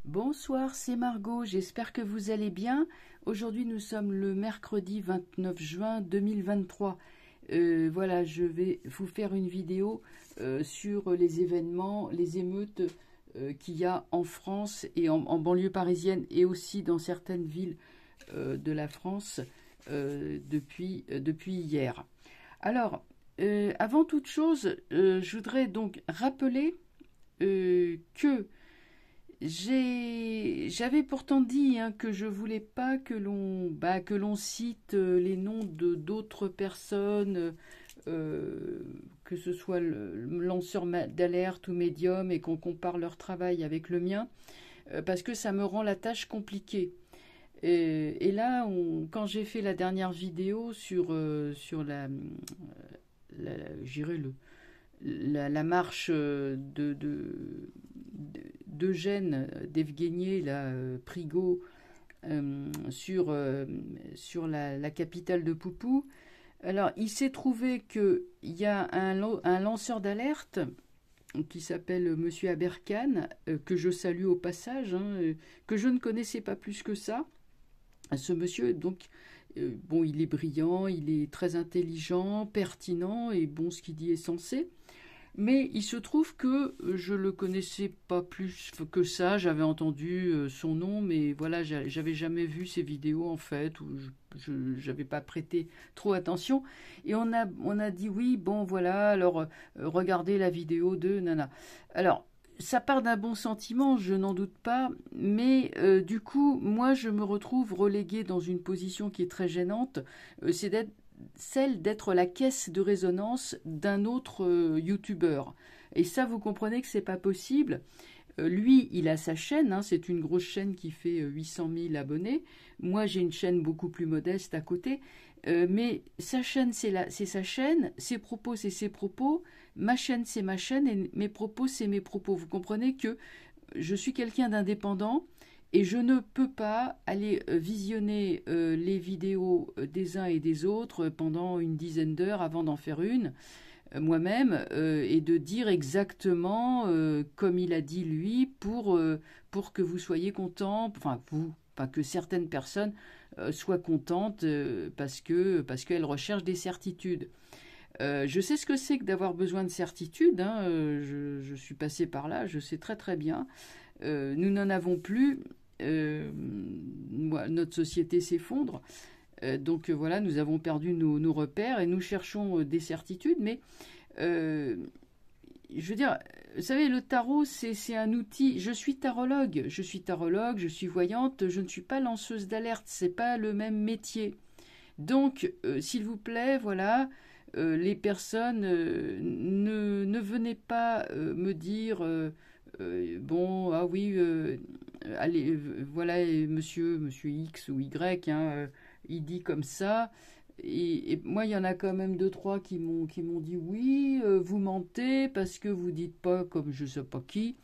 Bonsoir, c'est Margot, j'espère que vous allez bien. Aujourd'hui nous sommes le mercredi 29 juin 2023. Voilà, je vais vous faire une vidéo sur les événements, les émeutes qu'il y a en France et en banlieue parisienne et aussi dans certaines villes de la France depuis hier. Alors, avant toute chose, je voudrais donc rappeler que j'avais pourtant dit que je voulais pas que l'on cite les noms de d'autres personnes, que ce soit le lanceur d'alerte ou médium, et qu'on compare leur travail avec le mien, parce que ça me rend la tâche compliquée. Et là, quand j'ai fait la dernière vidéo sur j'irais la marche d'Eugène, d'Evguenier, Prigo, sur la capitale de Poupou. Alors, il s'est trouvé qu'il y a un lanceur d'alerte qui s'appelle Monsieur Aberkan, que je salue au passage, que je ne connaissais pas plus que ça. Ce monsieur, donc, bon, il est brillant, il est très intelligent, pertinent, et bon, ce qu'il dit est sensé. Mais il se trouve que je le connaissais pas plus que ça. J'avais entendu son nom, mais voilà, j'avais jamais vu ses vidéos en fait, ou je n'avais pas prêté trop attention. Et on a dit oui, bon voilà, alors regardez la vidéo de Nana. Alors, ça part d'un bon sentiment, je n'en doute pas, mais du coup, moi, je me retrouve reléguée dans une position qui est très gênante. C'est celle d'être la caisse de résonance d'un autre youtubeur. Et ça, vous comprenez que c'est pas possible. Lui, il a sa chaîne, c'est une grosse chaîne qui fait 800 000 abonnés. Moi, j'ai une chaîne beaucoup plus modeste à côté. Mais sa chaîne, c'est sa chaîne, ses propos, c'est ses propos, ma chaîne, c'est ma chaîne, et mes propos, c'est mes propos. Vous comprenez que je suis quelqu'un d'indépendant, et je ne peux pas aller visionner les vidéos des uns et des autres pendant une dizaine d'heures avant d'en faire une moi-même, et de dire exactement comme il a dit lui, pour que vous soyez contents, enfin vous, pas que certaines personnes soient contentes, parce qu'elles recherchent des certitudes. Je sais ce que c'est que d'avoir besoin de certitudes, je suis passée par là, je sais très très bien. Nous n'en avons plus. Notre société s'effondre. Donc voilà, nous avons perdu nos repères et nous cherchons des certitudes. Mais je veux dire, vous savez, le tarot, c'est un outil. Je suis tarologue, je suis voyante, je ne suis pas lanceuse d'alerte. C'est pas le même métier. Donc, s'il vous plaît, voilà. Les personnes, ne venez pas me dire bon, ah oui, allez, voilà, monsieur X ou Y, il dit comme ça. Et moi, il y en a quand même deux, trois qui m'ont dit oui, vous mentez parce que vous dites pas comme je sais pas qui.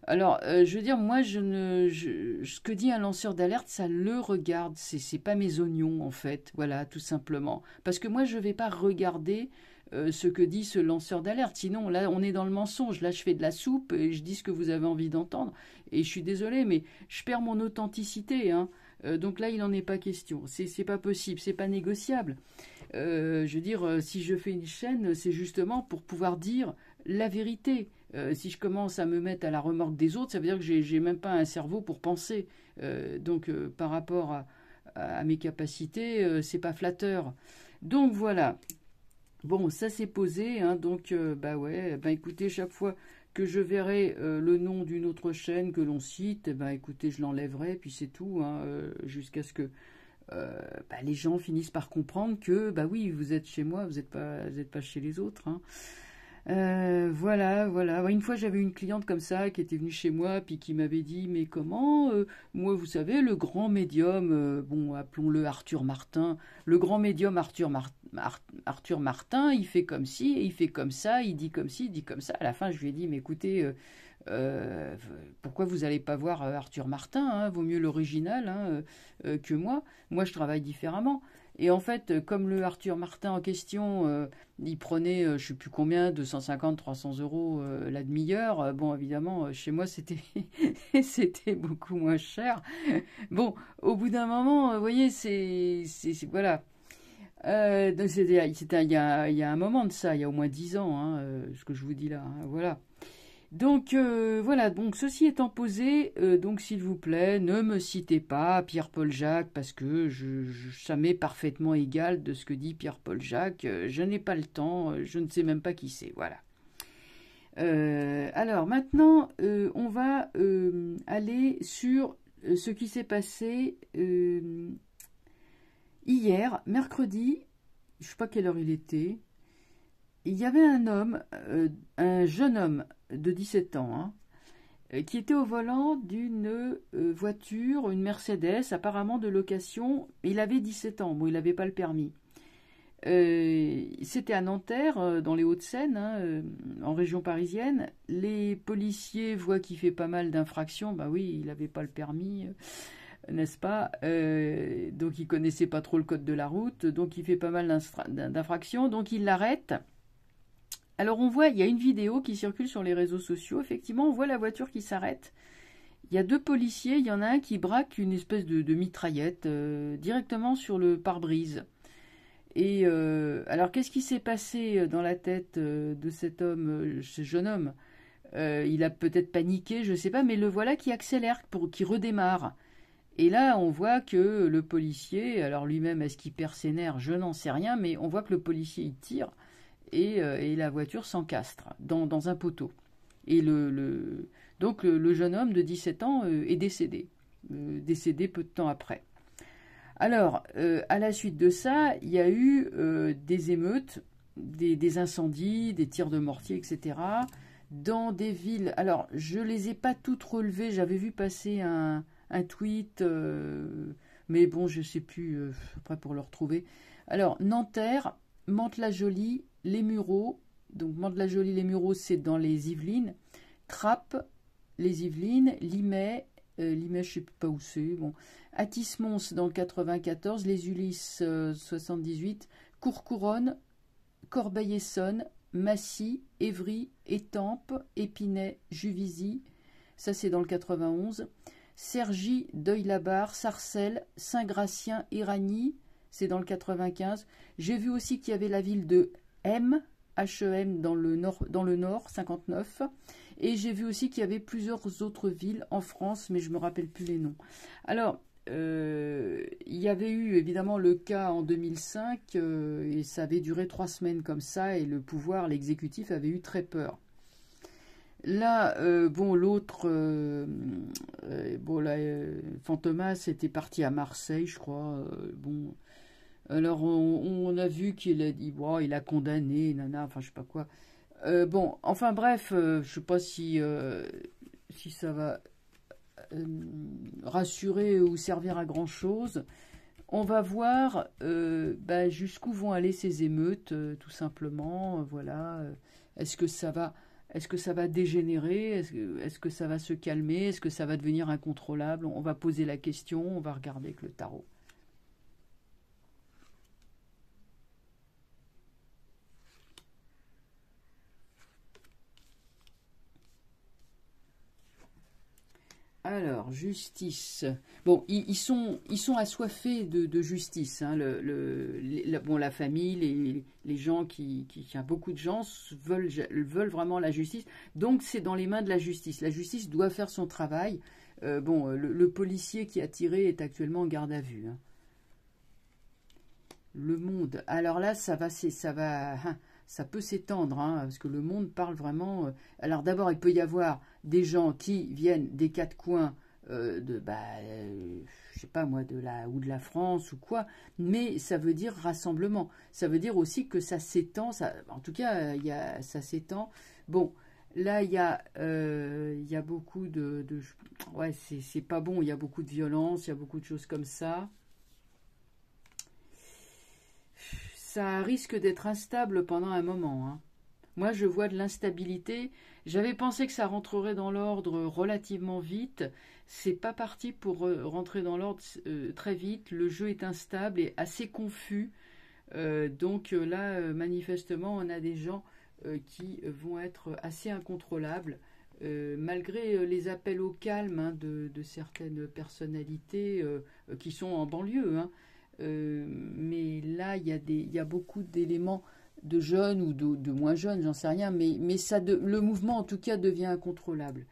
Alors, je veux dire, moi, ce que dit un lanceur d'alerte, ça le regarde. C'est pas mes oignons, en fait. Voilà, tout simplement. Parce que moi, je vais pas regarder ce que dit ce lanceur d'alerte. Sinon, là, on est dans le mensonge. Là, je fais de la soupe et je dis ce que vous avez envie d'entendre. Et je suis désolée, mais je perds mon authenticité, donc là, il n'en est pas question. C'est pas possible, c'est pas négociable. Je veux dire, si je fais une chaîne, c'est justement pour pouvoir dire la vérité. Si je commence à me mettre à la remorque des autres, ça veut dire que j'ai même pas un cerveau pour penser. Donc, par rapport à mes capacités, c'est pas flatteur. Donc voilà. Bon, ça c'est posé, donc bah ouais, écoutez, chaque fois que je verrai le nom d'une autre chaîne que l'on cite, écoutez, je l'enlèverai, puis c'est tout, jusqu'à ce que les gens finissent par comprendre que, oui, vous êtes chez moi, vous n'êtes pas chez les autres, voilà. Une fois, j'avais une cliente comme ça qui était venue chez moi, puis qui m'avait dit, mais comment, moi, vous savez, le grand médium, bon, appelons-le Arthur Martin, le grand médium Arthur Martin, il fait comme ci, il fait comme ça, il dit comme ci, il dit comme ça. À la fin, je lui ai dit, mais écoutez, pourquoi vous n'allez pas voir Arthur Martin, vaut mieux l'original que moi. Moi, je travaille différemment. Et en fait, comme le Arthur Martin en question, il prenait, je ne sais plus combien, 250, 300 euros la demi-heure. Bon, évidemment, chez moi, c'était c'était beaucoup moins cher. Bon, au bout d'un moment, vous voyez, voilà. Donc il y a un moment de ça, il y a au moins 10 ans, hein, ce que je vous dis là. Hein, voilà. Donc voilà, donc ceci étant posé, donc s'il vous plaît, ne me citez pas Pierre-Paul Jacques parce que ça m'est parfaitement égal de ce que dit Pierre-Paul Jacques. Je n'ai pas le temps, je ne sais même pas qui c'est. Voilà. Alors maintenant, on va aller sur ce qui s'est passé hier, mercredi. Je ne sais pas quelle heure il était. Il y avait un jeune homme de 17 ans, hein, qui était au volant d'une voiture, une Mercedes, apparemment de location. Il avait 17 ans, bon, il n'avait pas le permis. C'était à Nanterre, dans les Hauts-de-Seine, hein, en région parisienne. Les policiers voient qu'il fait pas mal d'infractions. Bah oui, il n'avait pas le permis, n'est-ce pas? Donc il connaissait pas trop le code de la route, donc il fait pas mal d'infractions, donc il l'arrête. Alors on voit, il y a une vidéo qui circule sur les réseaux sociaux, effectivement on voit la voiture qui s'arrête. Il y a deux policiers, il y en a un qui braque une espèce de mitraillette directement sur le pare-brise. Et alors qu'est-ce qui s'est passé dans la tête de cet homme, ce jeune homme? Il a peut-être paniqué, je ne sais pas, mais le voilà qui accélère, qui redémarre. Et là, on voit que le policier, alors lui-même, est-ce qu'il perd ses nerfs? Je n'en sais rien, mais on voit que le policier, il tire et la voiture s'encastre dans un poteau. Et donc le jeune homme de 17 ans est décédé peu de temps après. Alors, à la suite de ça, il y a eu des émeutes, des incendies, des tirs de mortier, etc., dans des villes. Alors, je ne les ai pas toutes relevées, j'avais vu passer un tweet, mais bon, je ne sais plus, après pour le retrouver. Alors, Nanterre, Mantes-la-Jolie, Les Mureaux, donc Mantes-la-Jolie, Les Mureaux, c'est dans les Yvelines, Trappes, les Yvelines, Limay, Limay, je ne sais pas où c'est, bon, Athis-Mons dans le 94, les Ulysses 78, Courcouronnes, Corbeil-Essonnes, Massy, Évry, Étampes, Épinay, Juvisy, ça c'est dans le 91, Cergy, Deuil-la-Barre, Sarcelles, Saint-Gratien, Éragny, c'est dans le 95. J'ai vu aussi qu'il y avait la ville de Hem, Hem dans le nord, 59. Et j'ai vu aussi qu'il y avait plusieurs autres villes en France, mais je ne me rappelle plus les noms. Alors, il y avait eu évidemment le cas en 2005, et ça avait duré 3 semaines comme ça, et le pouvoir, l'exécutif, avait eu très peur. Là, bon, l'autre, Fantomas était parti à Marseille, je crois. Bon, alors on a vu qu'il a dit, bon, il a condamné, nana, enfin je sais pas quoi. Bon, enfin bref, je sais pas si ça va rassurer ou servir à grand chose. On va voir jusqu'où vont aller ces émeutes, tout simplement. Voilà. Est-ce que ça va dégénérer? Est-ce que ça va se calmer? Est-ce que ça va devenir incontrôlable? On va poser la question, on va regarder avec le tarot. Alors, justice. Bon, ils sont assoiffés de justice. Hein. La famille, les gens beaucoup de gens veulent vraiment la justice. Donc, c'est dans les mains de la justice. La justice doit faire son travail. Le policier qui a tiré est actuellement en garde à vue. Hein. Le monde. Alors là, ça peut s'étendre, hein, parce que le monde parle vraiment. Alors d'abord, il peut y avoir des gens qui viennent des quatre coins je sais pas moi, de la France ou quoi, mais ça veut dire rassemblement. Ça veut dire aussi que ça s'étend. En tout cas, ça s'étend. Bon, là, il y a beaucoup ouais, c'est pas bon. Il y a beaucoup de violence, il y a beaucoup de choses comme ça. Ça risque d'être instable pendant un moment. Hein. Moi, je vois de l'instabilité. J'avais pensé que ça rentrerait dans l'ordre relativement vite. C'est pas parti pour rentrer dans l'ordre très vite. Le jeu est instable et assez confus. Donc là, manifestement, on a des gens qui vont être assez incontrôlables, malgré les appels au calme hein, de certaines personnalités qui sont en banlieue. Hein. Mais là, il y a beaucoup d'éléments de jeunes ou de moins jeunes, j'en sais rien, mais le mouvement en tout cas devient incontrôlable.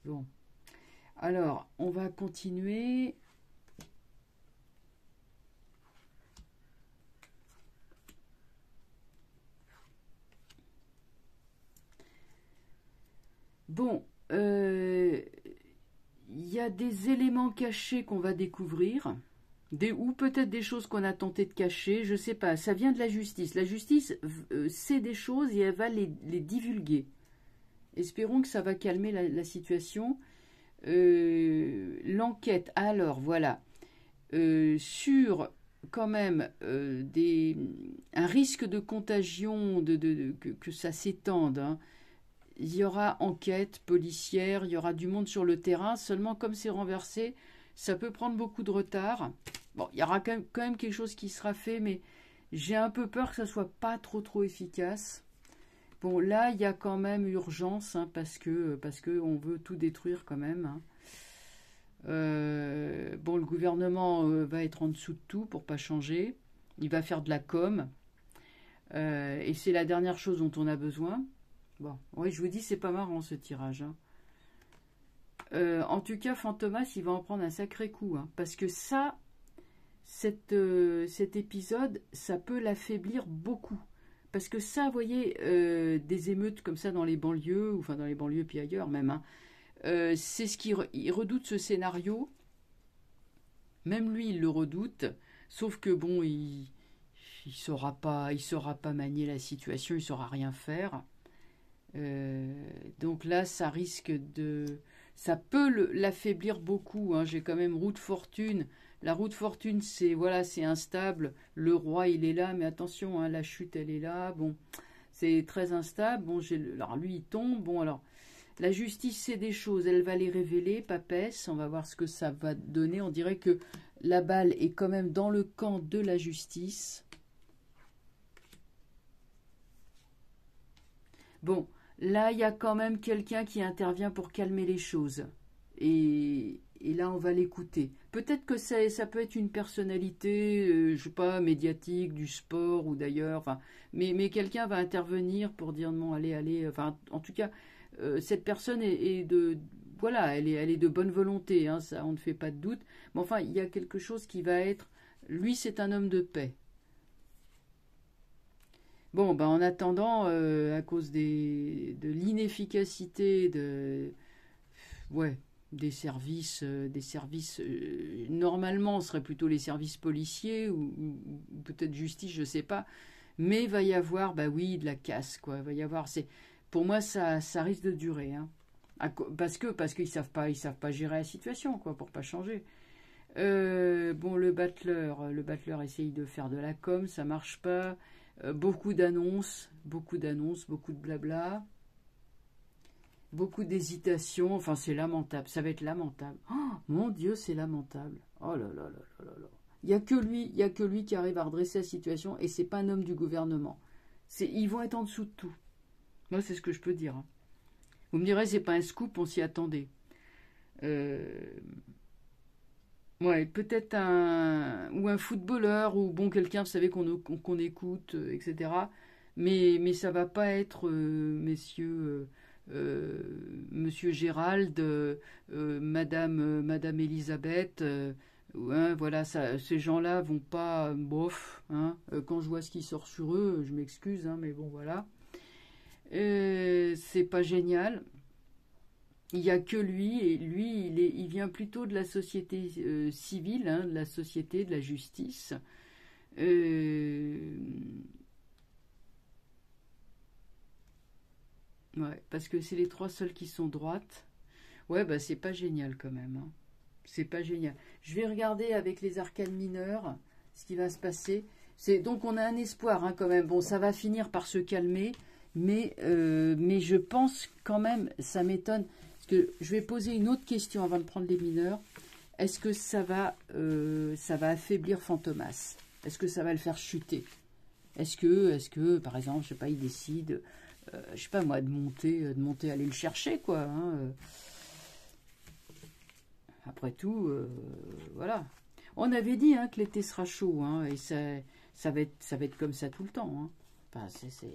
Bon, alors on va continuer. Bon, il y a des éléments cachés qu'on va découvrir. Ou peut-être des choses qu'on a tenté de cacher, je ne sais pas, ça vient de la justice. La justice sait des choses et elle va les divulguer. Espérons que ça va calmer la situation. L'enquête, alors voilà, sur quand même un risque de contagion, que ça s'étende. Hein. Il y aura enquête policière, il y aura du monde sur le terrain, seulement comme c'est renversé, ça peut prendre beaucoup de retard. Bon, il y aura quand même quelque chose qui sera fait, mais j'ai un peu peur que ça soit pas trop efficace. Bon, là, il y a quand même urgence, hein, parce que on veut tout détruire quand même. Hein. Bon, le gouvernement va être en dessous de tout pour pas changer. Il va faire de la com. Et c'est la dernière chose dont on a besoin. Bon, oui, je vous dis, c'est pas marrant ce tirage. Hein. En tout cas, Fantomas, il va en prendre un sacré coup. Hein, parce que ça, cet épisode, ça peut l'affaiblir beaucoup. Parce que ça, vous voyez, des émeutes comme ça dans les banlieues, enfin dans les banlieues puis ailleurs même, hein, c'est ce qu'il redoute ce scénario. Même lui, il le redoute. Sauf que bon, il saura pas manier la situation, il saura rien faire. Donc là, ça risque ça peut l'affaiblir beaucoup. Hein. J'ai quand même roue de fortune. La roue de fortune, c'est instable. Le roi, il est là, mais attention, hein, la chute, elle est là. Bon, c'est très instable. Bon, alors lui, il tombe. Bon, alors la justice, c'est des choses. Elle va les révéler, papesse. On va voir ce que ça va donner. On dirait que la balle est quand même dans le camp de la justice. Bon. Là, il y a quand même quelqu'un qui intervient pour calmer les choses. Et là, on va l'écouter. Peut-être que ça peut être une personnalité, je sais pas, médiatique, du sport ou d'ailleurs. Enfin, mais quelqu'un va intervenir pour dire non, allez. Enfin, en tout cas, cette personne est de, voilà, elle est de bonne volonté. Hein, ça, on ne fait pas de doute. Mais enfin, il y a quelque chose qui va être. Lui, c'est un homme de paix. Bon, ben en attendant, à cause de l'inefficacité ouais, des services normalement, ce serait plutôt les services policiers ou peut-être justice, je sais pas. Mais il va y avoir, bah oui, de la casse, quoi. Il va y avoir, pour moi, ça risque de durer, hein. Parce qu'ils savent pas gérer la situation, quoi, pour pas changer. Bon, le battleur essaye de faire de la com, ça marche pas. Beaucoup d'annonces, beaucoup de blabla, beaucoup d'hésitation. Enfin, c'est lamentable, ça va être lamentable. Oh, mon Dieu, c'est lamentable. Oh là là là là là là. Il y a que lui qui arrive à redresser la situation et c'est pas un homme du gouvernement. Ils vont être en dessous de tout. Moi, c'est ce que je peux dire. Hein. Vous me direz, c'est pas un scoop, on s'y attendait. Ouais, peut-être un footballeur ou bon quelqu'un, vous savez qu'on écoute, etc. Mais ça va pas être Monsieur Gérald, Madame Elisabeth. Hein, voilà, ces gens-là vont pas bof. Hein, quand je vois ce qui sort sur eux, je m'excuse, hein, mais bon voilà. C'est pas génial. Il n'y a que lui, et lui, il vient plutôt de la société civile, hein, de la société, de la justice. Ouais, parce que c'est les trois seuls qui sont droites. Ouais, bah c'est pas génial quand même. Hein. C'est pas génial. Je vais regarder avec les arcanes mineurs ce qui va se passer. Donc on a un espoir hein, quand même. Bon, ça va finir par se calmer, mais je pense quand même, ça m'étonne, parce que je vais poser une autre question avant de prendre les mineurs. Est-ce que ça va affaiblir Fantomas? Est-ce que ça va le faire chuter? Est-ce que, par exemple, je sais pas, il décide, je sais pas moi, de monter, aller le chercher, quoi. Hein, Après tout, voilà. On avait dit hein, que l'été sera chaud, hein, et ça va être comme ça tout le temps. Hein. Enfin, c'est...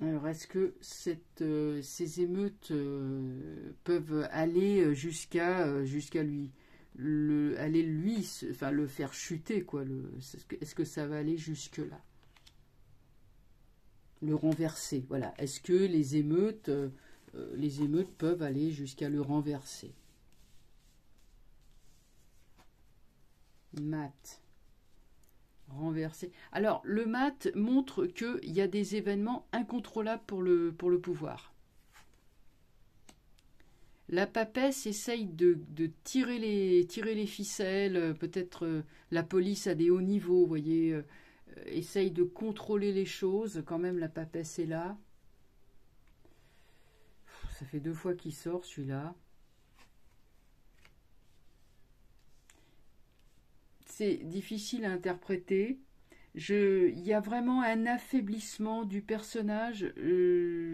Alors, est-ce que ces émeutes peuvent aller jusqu'à lui, enfin le faire chuter quoi. Est-ce que ça va aller jusque là, le renverser? Voilà. Est-ce que les émeutes peuvent aller jusqu'à le renverser? Mat. Renversé. Alors, le mat montre qu'il y a des événements incontrôlables pour le pouvoir. La papesse essaye de tirer les ficelles, peut-être la police à des hauts niveaux, vous voyez, essaye de contrôler les choses, quand même la papesse est là. Ça fait 2 fois qu'il sort celui-là. C'est difficile à interpréter. Il y a vraiment un affaiblissement du personnage.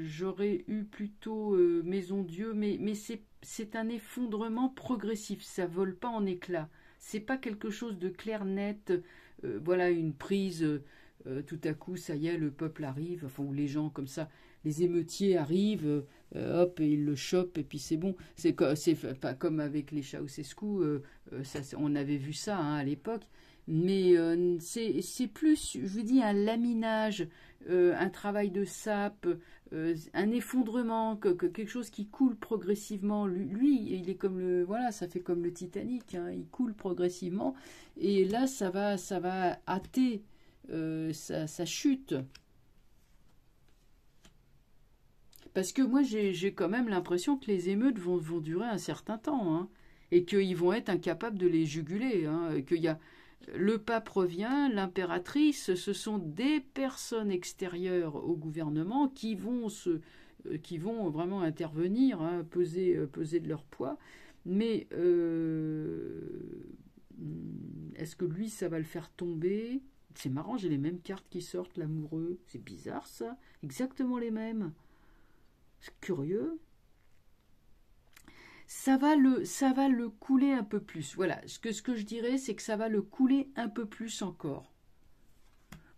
J'aurais eu plutôt Maison Dieu, mais c'est un effondrement progressif. Ça vole pas en éclats. C'est pas quelque chose de clair, net. Voilà, une prise. Tout à coup, ça y est, le peuple arrive. Enfin, ou les gens comme ça. Les émeutiers arrivent, hop, et ils le chopent, et puis c'est bon. C'est pas comme avec les Ceausescu, on avait vu ça hein, à l'époque. Mais c'est plus, je vous dis, un laminage, un travail de sape, un effondrement, quelque chose qui coule progressivement. Lui, il est comme voilà, ça fait comme le Titanic, hein, il coule progressivement. Et là, ça va hâter sa chute. Parce que moi, j'ai quand même l'impression que les émeutes vont durer un certain temps, hein, et qu'ils vont être incapables de les juguler. Hein, qu'il y a, le pape revient, l'impératrice, ce sont des personnes extérieures au gouvernement qui vont vraiment intervenir, hein, peser de leur poids. Mais est-ce que lui, ça va le faire tomber? C'est marrant, j'ai les mêmes cartes qui sortent, l'amoureux. C'est bizarre ça, exactement les mêmes. C'est curieux. Ça va le couler un peu plus. Voilà, ce que je dirais, c'est que ça va le couler un peu plus encore.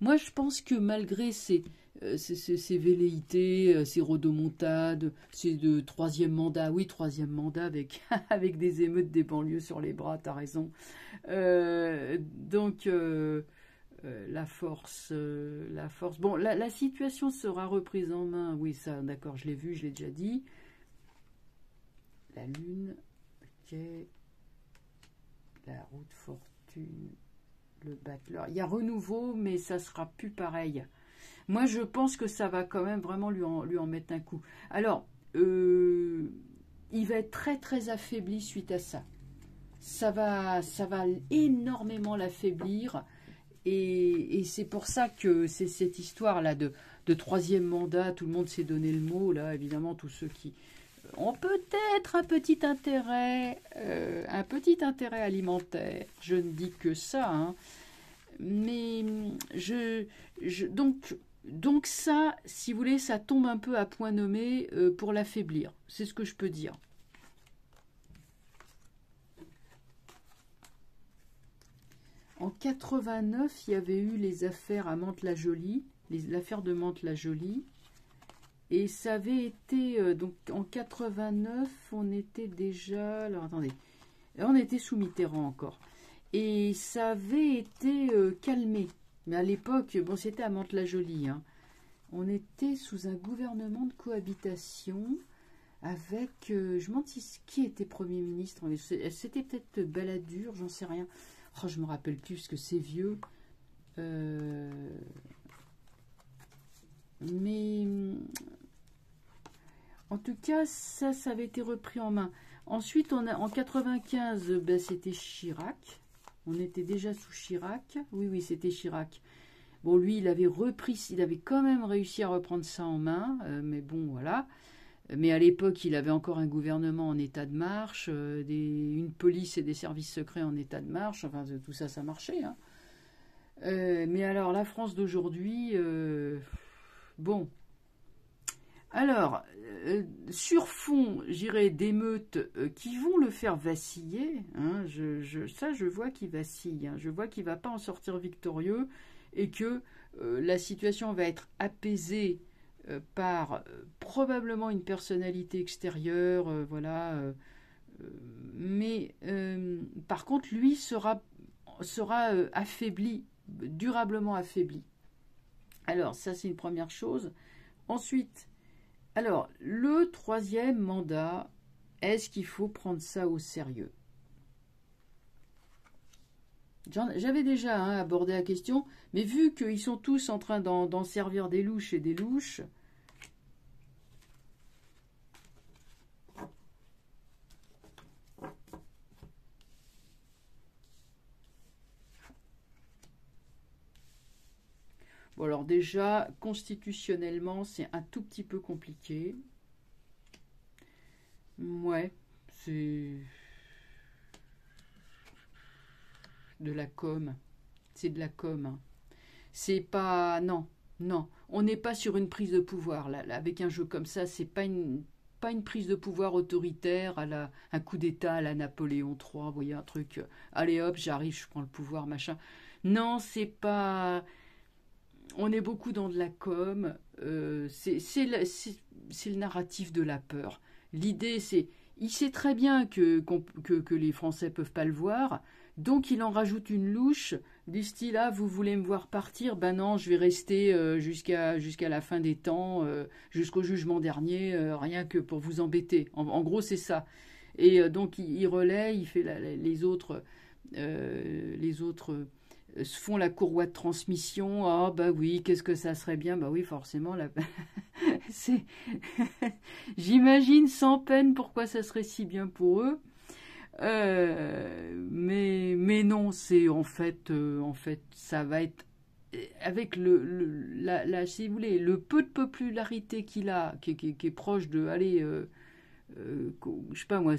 Moi, je pense que malgré ces velléités, ces rodomontades, ces de troisième mandat, oui, troisième mandat avec, avec des émeutes des banlieues sur les bras, t'as raison. Donc, la force. Bon, la situation sera reprise en main. Oui, ça, d'accord, je l'ai vu, je l'ai déjà dit. La lune, ok. La roue de fortune, le battleur. Il y a renouveau, mais ça sera plus pareil. Moi, je pense que ça va quand même vraiment lui en mettre un coup. Alors, il va être très très affaibli suite à ça. Ça va énormément l'affaiblir. Et c'est pour ça que c'est cette histoire-là de troisième mandat, tout le monde s'est donné le mot, là, évidemment, tous ceux qui ont peut-être un petit intérêt alimentaire. Je ne dis que ça, hein. Mais donc ça, si vous voulez, ça tombe un peu à point nommé pour l'affaiblir. C'est ce que je peux dire. En 89, il y avait eu les affaires à Mantes-la-Jolie, l'affaire de Mantes-la-Jolie. Et ça avait été, donc en 89, on était déjà, alors attendez, on était sous Mitterrand encore. et ça avait été calmé. Mais à l'époque, bon, c'était à Mantes-la-Jolie, hein. On était sous un gouvernement de cohabitation avec, je me demande qui était Premier ministre. C'était peut-être Balladur, j'en sais rien. Oh, je me rappelle plus parce que c'est vieux. Mais en tout cas, ça avait été repris en main. Ensuite, en 95, ben, c'était Chirac. On était déjà sous Chirac. Oui, oui, c'était Chirac. Bon, lui, il avait repris, il avait quand même réussi à reprendre ça en main. Mais bon, voilà. Mais à l'époque, il avait encore un gouvernement en état de marche, une police et des services secrets en état de marche. Enfin, tout ça, ça marchait, hein. Mais alors, la France d'aujourd'hui, bon. Alors, sur fond, j'irais d'émeutes qui vont le faire vaciller, hein, ça, je vois qu'il vacille, hein, je vois qu'il ne va pas en sortir victorieux et que la situation va être apaisée par probablement une personnalité extérieure, voilà. Mais par contre, lui sera affaibli, durablement affaibli. Alors, ça, c'est une première chose. Ensuite, alors, le troisième mandat, est-ce qu'il faut prendre ça au sérieux? J'avais déjà abordé la question, mais vu qu'ils sont tous en train d'en servir des louches et des louches, bon, alors déjà, constitutionnellement, c'est un tout petit peu compliqué. Ouais, c'est de la com. C'est de la com, hein. C'est pas... Non, non. On n'est pas sur une prise de pouvoir. Là, avec un jeu comme ça, c'est pas une prise de pouvoir autoritaire un coup d'État à la Napoléon III. Vous voyez, un truc... allez hop, j'arrive, je prends le pouvoir, machin. Non, c'est pas... On est beaucoup dans de la com. C'est le narratif de la peur. L'idée, c'est... Il sait très bien que les Français peuvent pas le voir, donc il en rajoute une louche du style ah, vous voulez me voir partir, ben non, je vais rester jusqu'à la fin des temps, jusqu'au jugement dernier, rien que pour vous embêter. En gros, c'est ça. Et donc il relaie, il fait les autres se font la courroie de transmission. Ah bah oui, qu'est-ce que ça serait bien? Bah oui, forcément, c'est j'imagine sans peine pourquoi ça serait si bien pour eux. Mais non, c'est en fait, ça va être avec si vous voulez, le peu de popularité qu'il a, qui est proche de, allez, je sais pas moi,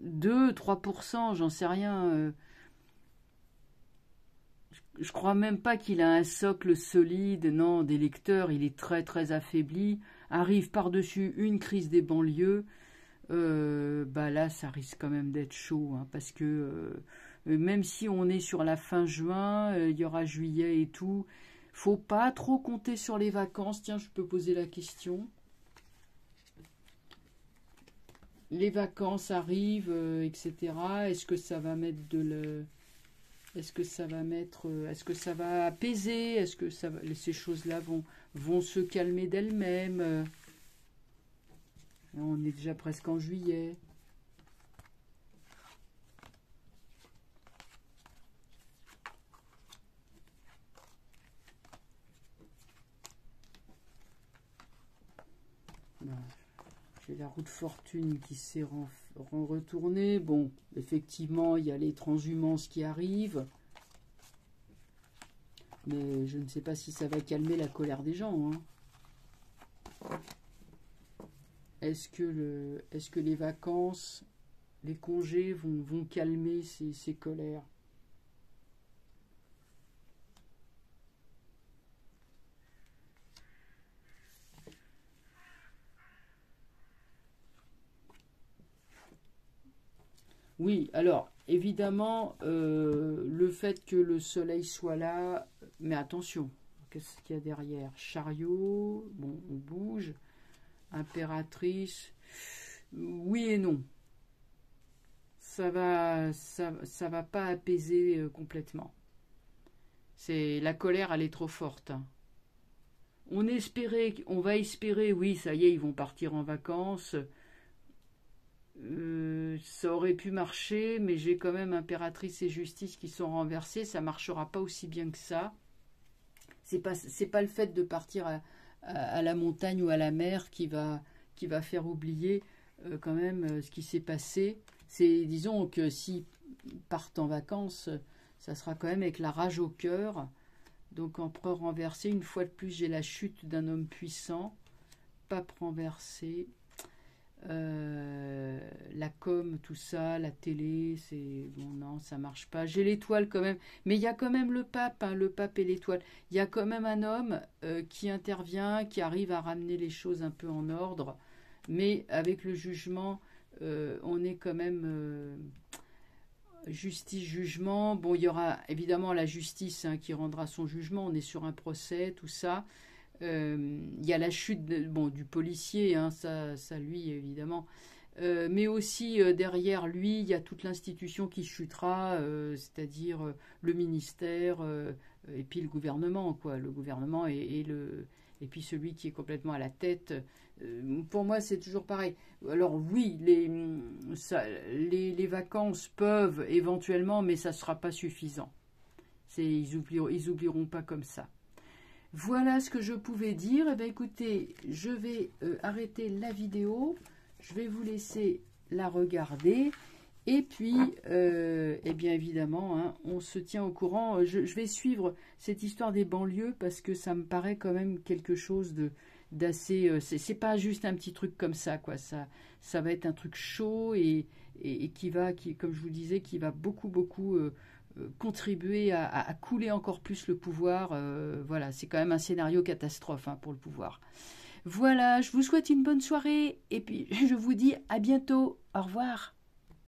2-3%, j'en sais rien. Je crois même pas qu'il a un socle solide, non, des lecteurs, il est très très affaibli. Arrive par-dessus une crise des banlieues, bah là ça risque quand même d'être chaud, hein, parce que même si on est sur la fin juin, il y aura juillet et tout, faut pas trop compter sur les vacances. Tiens, je peux poser la question. Les vacances arrivent, etc. Est-ce que ça va mettre est-ce que ça va est-ce que ça va apaiser? Est-ce que ces choses-là vont se calmer d'elles-mêmes? On est déjà presque en juillet. J'ai la roue de fortune qui s'est retournée. Bon, effectivement, il y a les transhumances qui arrivent. Mais je ne sais pas si ça va calmer la colère des gens, hein. Est-ce que les vacances, les congés vont calmer ces colères? Oui, alors, évidemment, le fait que le soleil soit là, mais attention, qu'est-ce qu'il y a derrière? Chariot, bon, on bouge, impératrice, oui et non. ça va pas apaiser complètement. La colère, elle est trop forte. On va espérer, oui, ça y est, ils vont partir en vacances. Ça aurait pu marcher, mais j'ai quand même impératrice et justice qui sont renversées. Ça marchera pas aussi bien que ça. C'est pas le fait de partir à la montagne ou à la mer qui va faire oublier quand même ce qui s'est passé. Disons que s'ils partent en vacances, ça sera quand même avec la rage au cœur. Donc empereur renversé, une fois de plus j'ai la chute d'un homme puissant. Pape renversé. La com, tout ça, la télé, c'est bon, non, ça marche pas. J'ai l'étoile quand même, mais il y a quand même le pape, hein, le pape et l'étoile. Il y a quand même un homme qui intervient, qui arrive à ramener les choses un peu en ordre, mais avec le jugement, on est quand même justice, jugement. Bon, il y aura évidemment la justice hein, qui rendra son jugement. On est sur un procès, tout ça. Il y a la chute du policier, hein, ça lui évidemment, mais aussi derrière lui il y a toute l'institution qui chutera, c'est-à-dire le ministère et puis le gouvernement quoi, le gouvernement et puis celui qui est complètement à la tête. Pour moi c'est toujours pareil. Alors oui, les vacances peuvent éventuellement, mais ça ne sera pas suffisant. Ils oublieront pas comme ça. Voilà ce que je pouvais dire. Eh bien, écoutez, je vais arrêter la vidéo. Je vais vous laisser la regarder. Et puis, eh bien évidemment, hein, on se tient au courant. Je vais suivre cette histoire des banlieues parce que ça me paraît quand même quelque chose d'assez... c'est pas juste un petit truc comme ça, quoi. Ça va être un truc chaud et qui, comme je vous disais, qui va beaucoup contribuer à couler encore plus le pouvoir. Voilà, c'est quand même un scénario catastrophe hein, pour le pouvoir. Voilà, je vous souhaite une bonne soirée et puis je vous dis à bientôt. Au revoir.